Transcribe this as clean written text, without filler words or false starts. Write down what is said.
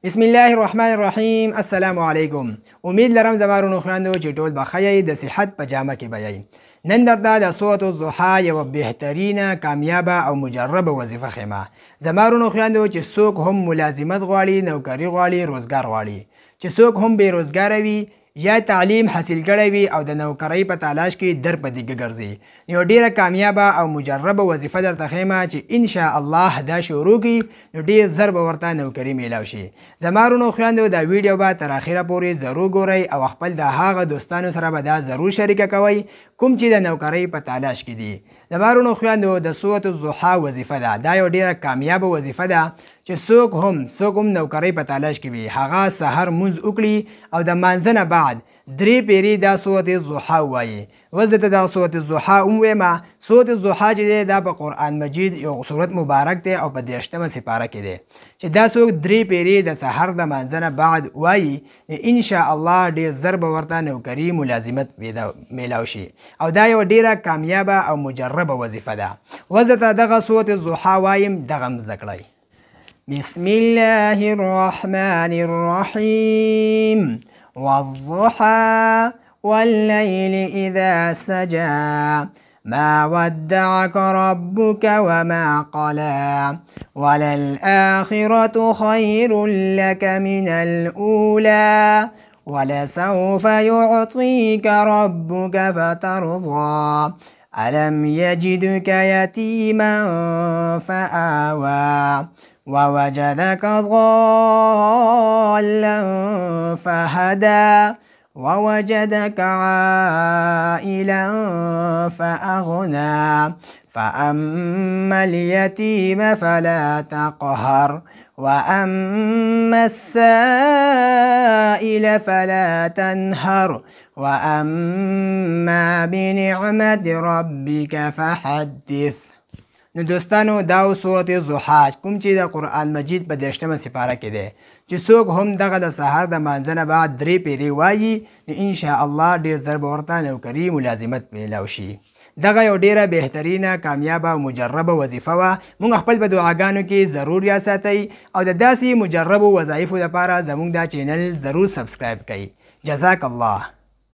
بسم الله الرحمن الرحیم. السلام علیکم. امید لرم زما ورونو خویندو چې ټول بخیر د صحت په جامه کې به یئ. نن درته د سورة الضحی یوه بهترینه کامیابه او مجربه وظیفه ښیمه. زما ورونو خویندو چې څوک هم ملازمت غواړي، نوکري غواړي، روزګار غواړي، چې څوک هم بېروزګاره وي یا تعلیم حاصل کړی وي او د نوکرۍ په تلاش کې در په دیګه ګرځي، یو ډیره کامیابه او مجربه وظیفه درته ښیمه چې ان شاء الله دا شروع کړي نو ډیر زر به ورته نوکري میلاو شي. زما ورونو خویندو دا ویډیو به تر اخره پورې ضرور ګورئ او خپل د هغه دوستانو سره به دا ضرور شریکه کوئ کوم چې د نوکرۍ په تلاش کې دي. زما ورونو خویندو د سورة الضحی وظیفه ده، دا یو ډیره کامیابه وظیفه ده چې څوک هم نوکرۍ په تلاش کې وي هغه سحر مونځ وکړي او د مانځه نه بعد 3 پیرې دا سورة الضحی ووایي. اوس درته دغه سورة الضحی ووایم. سورة الضحی چې دی دا په قرآن مجید یو صورت مبارک دی او په 30مه سپاره کې دی چې دا څوک 3 پیرې د سحر د مانځه نه بعد وایي ان شاء الله ډېر زر به ورته نوکري ملازمت میلاو شي او دا یوه ډېره کامیابه او مجربه وظیفه ده. اوس درته دغه سورة الضحی وایم، دغه هم زده کړئ. بسم الله الرحمن الرحيم والضحى والليل إذا سجى ما ودعك ربك وما قلى وللآخرة خير لك من الأولى ولسوف يعطيك ربك فترضى ألم يجدك يتيما فآوى ووجدك ضالا فهدى ووجدك عائلا فأغنى فأما اليتيم فلا تقهر وأما السائل فلا تنهر وأما بنعمة ربك فحدث. نو دوستانو دا سورة الضحی کوم چې د قرآن مجید په 30مه سپاره کې دی چې څوک هم دغه د سهار د مانځه نه بعد 3 پیرې وایي نو ان شاء الله ډېر زر به ورته نوکري ملازمت میلاو شي. دغه یو ډیره بهترینه کامیابه او مجربه وظیفه وه. موږ خپل په دعاګانو کې ضرور یاد ساتئ او د داسې مجربو وظایفو لپاره زموږ دا چینل ضرور سبسکرایب کړئ. جزاک الله.